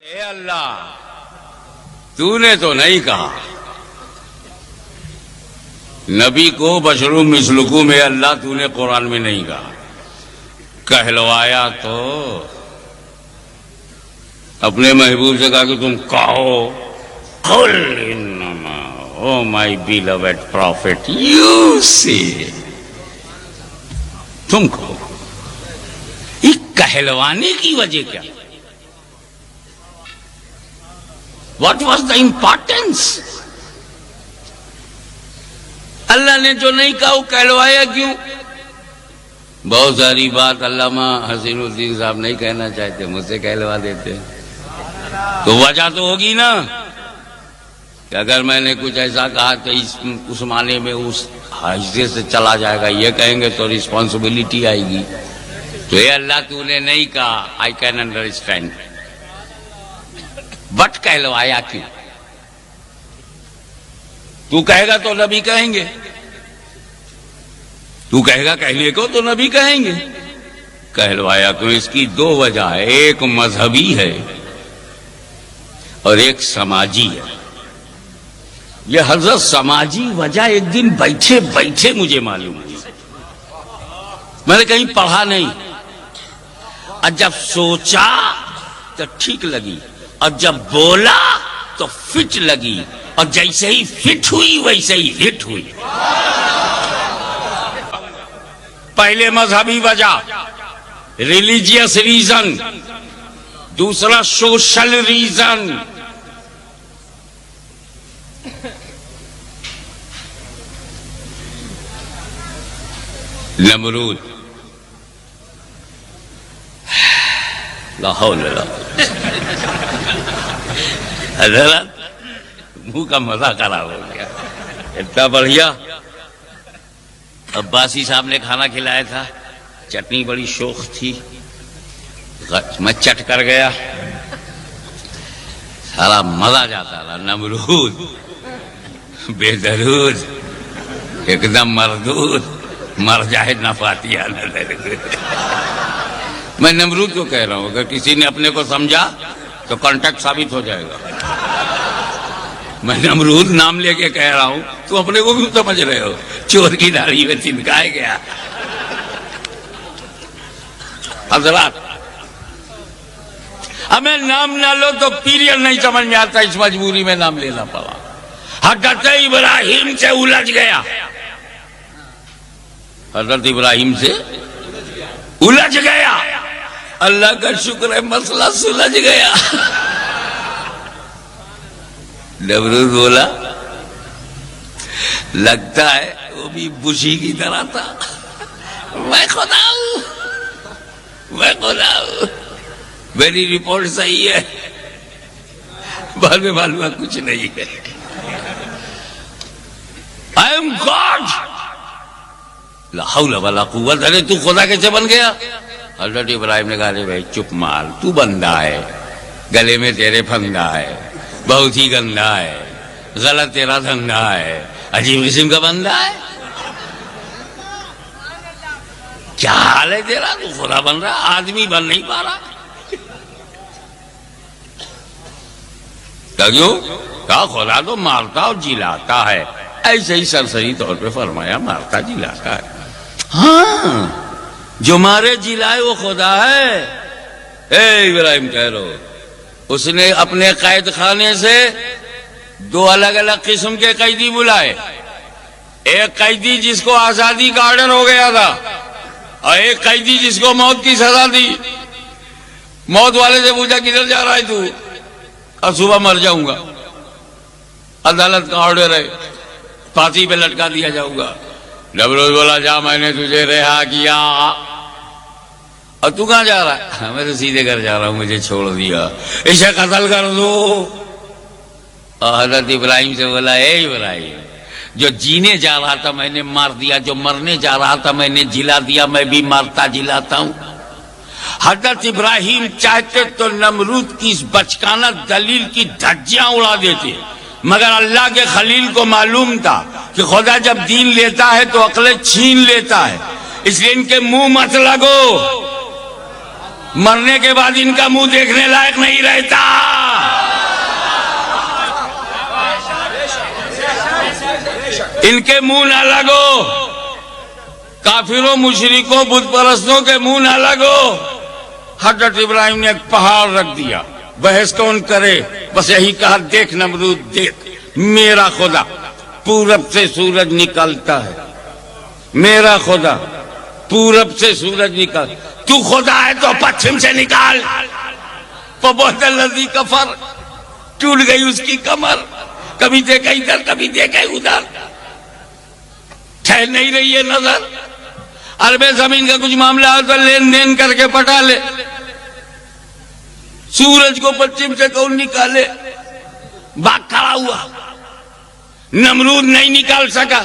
اے اللہ تو نے تو نہیں کہا نبی کو بشروں مثلکم میں اللہ تو نے قرآن میں نہیں کہا کہلوایا تو اپنے محبوب سے کہا کہ تم کہو قل انما او مائی بیلوڈ پروفٹ یو سی تم کہو یہ کہلوانے کی وجہ کیا What was the importance? اللہ نے جو نہیں کہا وہ کہلوایا کیوں؟ بہت ساری بات علامہ حسین الدین صاحب نہیں کہنا چاہتے مجھ سے کہلوا دیتے تو وجہ تو ہوگی نا کہ اگر میں نے کچھ ایسا کہا تو اس معنی میں اس حصے سے چلا جائے گا یہ کہیں گے تو رسپانسبلٹی آئے گی تو یہ اللہ تو نے نہیں کہا I can understand بٹ کہلوایا کیوں تو کہے گا تو نبی کہیں گے تو کہے گا کہنے کو تو نبی کہیں گے کہلوایا کیوں اس کی دو وجہ ہے ایک مذہبی ہے اور ایک سماجی ہے یہ حضرت سماجی وجہ ایک دن بیٹھے بیٹھے مجھے معلوم ہوئی میں نے کہیں پڑھا نہیں اور جب سوچا تو ٹھیک لگی اور جب بولا تو فٹ لگی اور جیسے ہی فٹ ہوئی ویسے ہی ہٹ ہوئی پہلے مذہبی وجہ ریلیجیس ریزن دوسرا سوشل ریزن نمرود لا حول ولا حضرت منہ کا مزہ خراب ہو گیا اتنا بڑھیا عباسی صاحب نے کھانا کھلایا تھا چٹنی بڑی شوخ تھی میں چٹ کر گیا سارا مزہ جاتا رہا نمرود بے درود ایک دم مردود مر جائے نہ فاتحہ نہ درود میں نمرود کو کہہ رہا ہوں اگر کسی نے اپنے کو سمجھا تو کانٹیکٹ ثابت ہو جائے گا میں نمرود نام لے کے کہہ رہا ہوں تو اپنے کو بھی سمجھ رہے ہو چور کی داڑھی میں تنکائے گیا حضرات ہمیں نام نہ لو تو پیریڈ نہیں سمجھ میں آتا اس مجبوری میں نام لینا پڑا حضرت ابراہیم سے الجھ گیا حضرت ابراہیم سے الجھ گیا اللہ کا شکر ہے مسئلہ سلجھ گیا نمرود بولا لگتا ہے وہ بھی بشی کی طرح تھا میں خدا ہوں میں خدا ہوں میری رپورٹ صحیح ہے بعد میں معلوم کچھ نہیں ہے I am God لا حول ولا قوت ارے تو خدا کیسے بن گیا حضرت ابراہیم نے کہا رے بھائی چپ مار تو بندہ ہے گلے میں تیرے پھندا ہے بہت ہی گندا ہے غلط تیرا دھندا ہے عجیب قسم کا بندہ ہے کیا حال ہے تیرا تو خدا بن رہا آدمی بن نہیں پا رہا کیوں کہا خدا تو مارتا اور جلاتا ہے ایسے ہی سرسری طور پہ فرمایا مارتا جلاتا ہے ہاں جو مارے جلائے وہ خدا ہے اے ابراہیم کہہ رہو اس نے اپنے قید خانے سے دو الگ الگ قسم کے قیدی بلائے ایک قیدی جس کو آزادی کا آرڈر ہو گیا تھا اور ایک قیدی جس کو موت کی سزا دی موت والے سے پوچھا کدھر جا رہا ہے تو اور صبح مر جاؤں گا عدالت کا آرڈر ہے پھانسی پہ لٹکا دیا جاؤں گا نمرود بولا جا میں نے تجھے رہا کیا اور تو کہاں جا رہا ہے میں تو سیدھے گھر جا رہا ہوں مجھے چھوڑ دیا اسے قتل کر دو اور حضرت ابراہیم سے بولا اے ابراہیم جو جینے جا رہا تھا میں نے مار دیا جو مرنے جا رہا تھا میں نے جلا دیا میں بھی مارتا جلاتا ہوں حضرت ابراہیم چاہتے تو نمرود کی اس بچکانہ دلیل کی دھجیاں اڑا دیتے مگر اللہ کے خلیل کو معلوم تھا کہ خدا جب دین لیتا ہے تو عقل چھین لیتا ہے اس لیے ان کے منہ مت لگو مرنے کے بعد ان کا منہ دیکھنے لائق نہیں رہتا. ان کے منہ نہ لگو، کافروں مشرکوں بت پرستوں کے منہ نہ لگو. حضرت ابراہیم نے ایک پہاڑ رکھ دیا، بحث کون کرے، بس یہی کہا دیکھ نمرود دیکھ، میرا خدا پورب سے سورج نکلتا ہے، میرا خدا پورب سے سورج نکال. تو خدا ہے تو پچھم سے نکال. فبہت الذی کفر، ٹوٹ گئی اس کی کمر، کبھی دیکھا ادھر کبھی دیکھا ادھر، ٹھہر نہیں رہی ہے نظر. عرب زمین کا کچھ معاملہ ہو تو لین دین کر کے پٹا لے. سورج کو پچھم سے کون نکالے؟ باغ کھڑا ہوا، نمرود نہیں نکال سکا.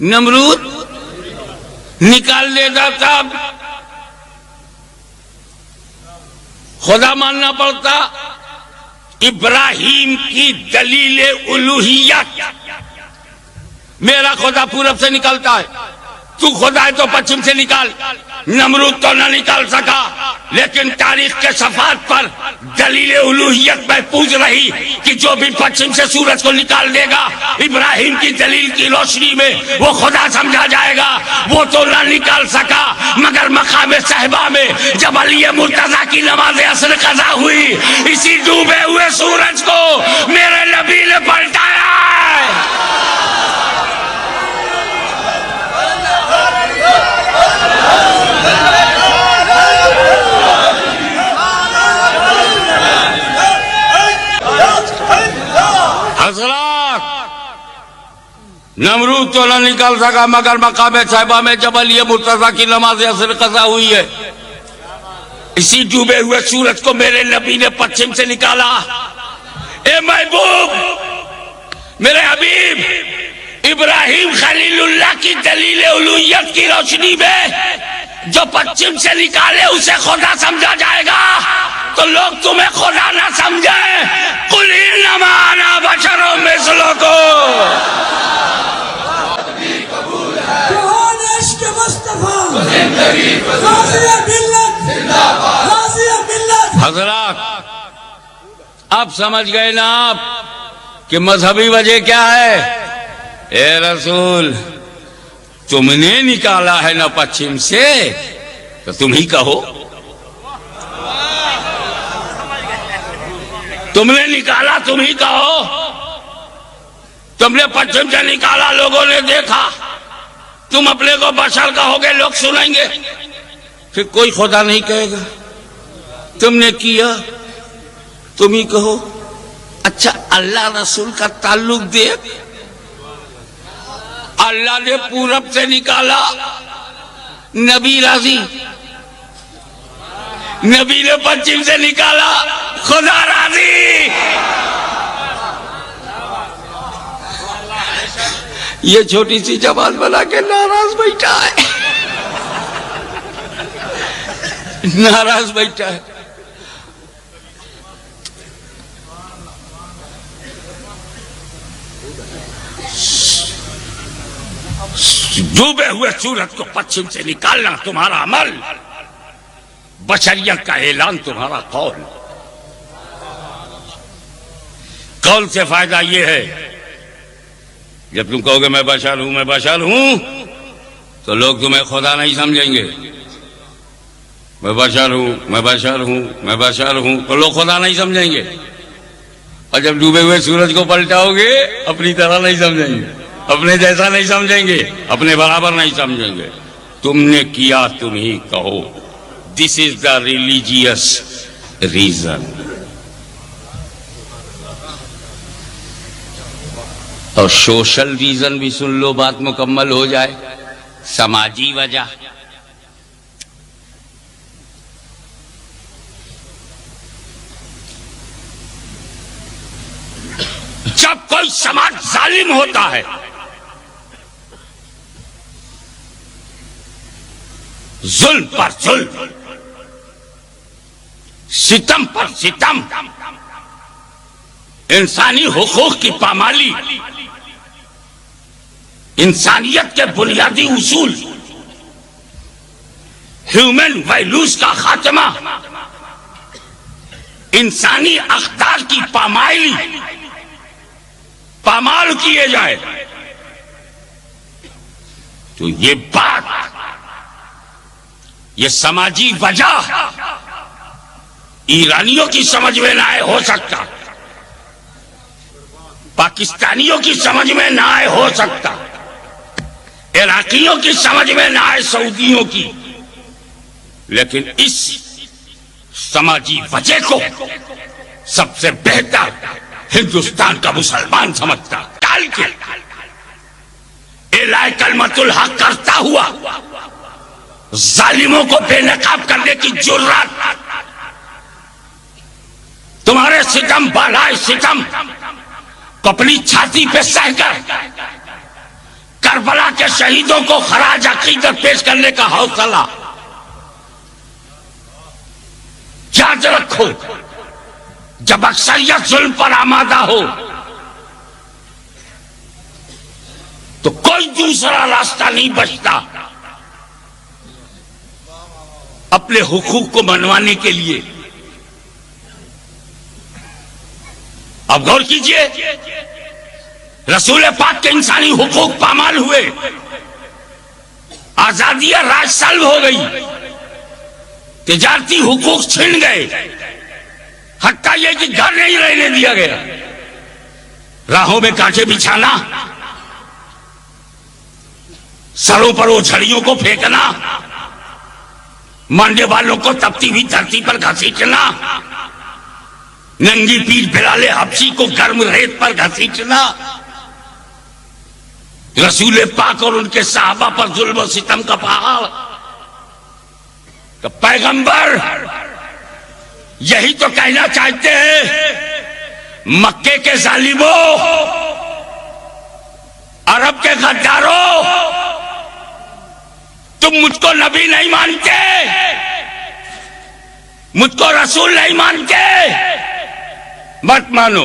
نمرود نکال لیتا تھا، خدا ماننا پڑتا. ابراہیم کی دلیل الوہیت، میرا خدا پورب سے نکلتا ہے، تو خدا ہے تو پچھم سے نکال. نمرود تو نہ نکال سکا، لیکن تاریخ کے صفحات پر دلیل الوہیت محفوظ رہی کہ جو بھی پچھم سے سورج کو نکال دے گا ابراہیم کی دلیل کی روشنی میں وہ خدا سمجھا جائے گا. وہ تو نہ نکال سکا، مگر مقام صحبہ میں جب علی مرتضیٰ کی نماز عصر قضا ہوئی، اسی ڈوبے ہوئے سورج کو میرے نبی نے پلٹایا. حضرات، نمرود تو نہ نکال سکا، مگر مقام صحبہ میں جب علی مرتضیٰ کی نماز عصر قضا ہوئی ہے، اسی ڈوبے ہوئے سورج کو میرے نبی نے پچھم سے نکالا. اے محبوب، میرے حبیب، ابراہیم خلیل اللہ کی دلیل الوہیت کی روشنی میں جو پچھم سے نکالے اسے خدا سمجھا جائے گا، تو لوگ تمہیں خدا نہ سمجھیں. قل انما انا بشر مثلکم. جہان عشق مصطفیٰ، غازی ملت، غازی ملت. حضرات، اب سمجھ گئے نا آپ کہ مذہبی وجہ کیا ہے؟ اے رسول، تم نے نکالا ہے نا پچھم سے، تو تم ہی کہو. تم نے نکالا، تم ہی کہو. تم نے پچھم سے نکالا، لوگوں نے دیکھا، تم اپنے کو بشر کہو گے، لوگ سنیں گے، پھر کوئی خدا نہیں کہے گا. تم نے کیا، تم ہی کہو. اچھا، اللہ رسول کا تعلق دیکھ. اللہ نے پورب سے نکالا، نبی راضی. نبی نے پچھم سے نکالا، خدا راضی. یہ چھوٹی سی جماعت بنا کے ناراض بیٹھا ہے، ناراض بیٹھا ہے. ڈوبے ہوئے سورج کو پچھم سے نکالنا تمہارا عمل، بشریت کا اعلان تمہارا قول. قول سے فائدہ یہ ہے، جب تم کہو گے میں بشر ہوں، میں بشر ہوں، تو لوگ تمہیں خدا نہیں سمجھیں گے. میں بشر ہوں، میں بشر ہوں، میں بشر ہوں، تو لوگ خدا نہیں سمجھیں گے. اور جب ڈوبے ہوئے سورج کو پلٹاؤ گے، اپنی طرح نہیں سمجھیں گے، اپنے جیسا نہیں سمجھیں گے، اپنے برابر نہیں سمجھیں گے. تم نے کیا، تم ہی کہو. دس از دا ریلیجیس ریزن. اور سوشل ریزن بھی سن لو، بات مکمل ہو جائے. سماجی وجہ، جب کوئی سماج ظالم ہوتا ہے، ظلم پر ظلم، ستم پر ستم، انسانی حقوق کی پامالی، انسانیت کے بنیادی اصول ہیومن ویلوز کا خاتمہ، انسانی اقدار کی پامال کیے جائے، تو یہ بات، یہ سماجی وجہ ایرانیوں کی سمجھ میں نہ آئے ہو سکتا، پاکستانیوں کی سمجھ میں نہ آئے ہو سکتا، عراقیوں کی سمجھ میں نہ آئے سعودیوں کی، لیکن اس سماجی وجہ کو سب سے بہتر ہندوستان کا مسلمان سمجھتا، ٹال کے اعلان کلمت الحق کرتا ہوا ظالموں کو بے نقاب کرنے کی جرات، تمہارے ستم بالائے ستم کو اپنی چھاتی پہ سہ کر کربلا کے شہیدوں کو خراج عقیدت پیش کرنے کا حوصلہ یاد رکھو، جب اکثریت ظلم پر آمادہ ہو تو کوئی دوسرا راستہ نہیں بچتا اپنے حقوق کو منوانے کے لیے۔ اب غور کیجئے، رسول پاک کے انسانی حقوق پامال ہوئے، آزادی راج سلب ہو گئی، تجارتی حقوق چھن گئے، حتیٰ یہ کہ گھر نہیں رہنے دیا گیا، راہوں میں کانٹے بچھانا، سروں پر اوجھڑیوں کو پھینکنا، ماننے والوں کو تپتی ہوئی دھرتی پر گھسیٹنا، ننگی پیٹھ بلال حبشی کو گرم ریت پر گھسیٹنا، رسول پاک اور ان کے صحابہ پر ظلم و ستم کا پہاڑ، کہ پیغمبر یہی تو کہنا چاہتے ہیں مکے کے ظالموں، عرب کے غداروں، تم مجھ کو نبی نہیں مانتے، مجھ کو رسول نہیں مانتے، مت مانو،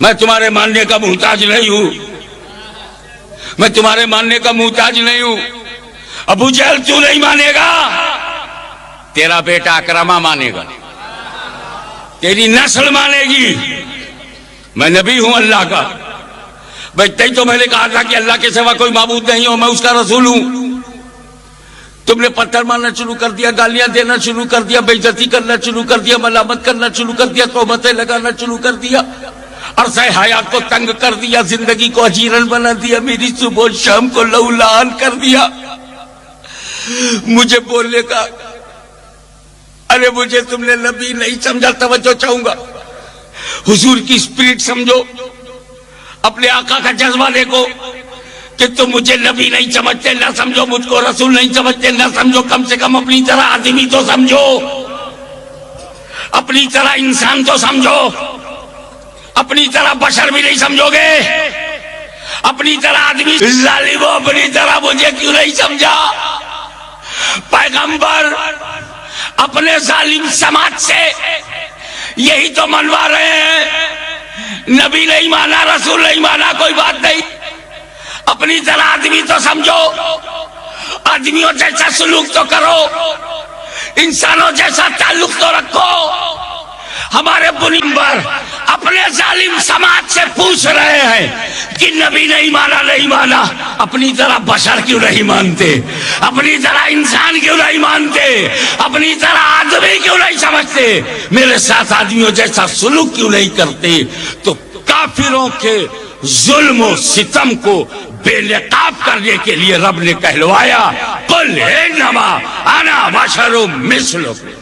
میں تمہارے ماننے کا محتاج نہیں ہوں، میں تمہارے ماننے کا محتاج نہیں ہوں۔ ابو جہل تو نہیں مانے گا، تیرا بیٹا اکرمہ مانے گا، تیری نسل مانے گی، میں نبی ہوں اللہ کا۔ بھائی تھی تو میں نے کہا تھا کہ اللہ کے سوا کوئی معبود نہیں ہو، میں اس کا رسول ہوں، تم نے پتھر مارنا شروع کر دیا، گالیاں دینا شروع کر دیا، بے عزتی کرنا شروع کر دیا، ملامت کرنا شروع کر دیا، تہمتیں لگانا شروع کر دیا، عرصہ حیات کو تنگ کر دیا، زندگی کو اجیرن بنا دیا، میری صبح و شام کو لہولہان کر دیا۔ مجھے بولنے کا، ارے مجھے تم نے نبی نہیں سمجھا، توجہ چاہوں گا، حضور کی اسپرٹ سمجھو، اپنے آقا کا جذبہ دیکھو کہ تم مجھے نبی نہیں سمجھتے، نہ سمجھو مجھ کو رسول نہیں سمجھتے، نہ سمجھو کم سے کم اپنی طرح آدمی تو سمجھو، اپنی طرح انسان تو سمجھو، اپنی طرح بشر بھی نہیں سمجھو گے، اپنی طرح آدمی، ظالموں اپنی طرح مجھے کیوں نہیں سمجھا؟ پیغمبر اپنے ظالم سماج سے یہی تو منوا رہے ہیں، نبی نہیں مانا، رسول نہیں مانا، کوئی بات نہیں، اپنی طرح آدمی تو سمجھو، آدمیوں جیسا سلوک تو کرو، انسانوں جیسا تعلق تو رکھو۔ ہمارے پیغمبر اپنے ظالم سماج سے پوچھ رہے ہیں کہ نبی نہیں مانا، نہیں مانا، اپنی طرح بشر کیوں نہیں مانتے، اپنی طرح انسان کیوں نہیں مانتے، اپنی طرح آدمی کیوں نہیں سمجھتے، میرے ساتھ آدمیوں جیسا سلوک کیوں نہیں کرتے؟ تو کافروں کے ظلم و ستم کو بے نقاب کرنے کے لیے رب نے کہلوایا، قل انما انا بشر مثلکم۔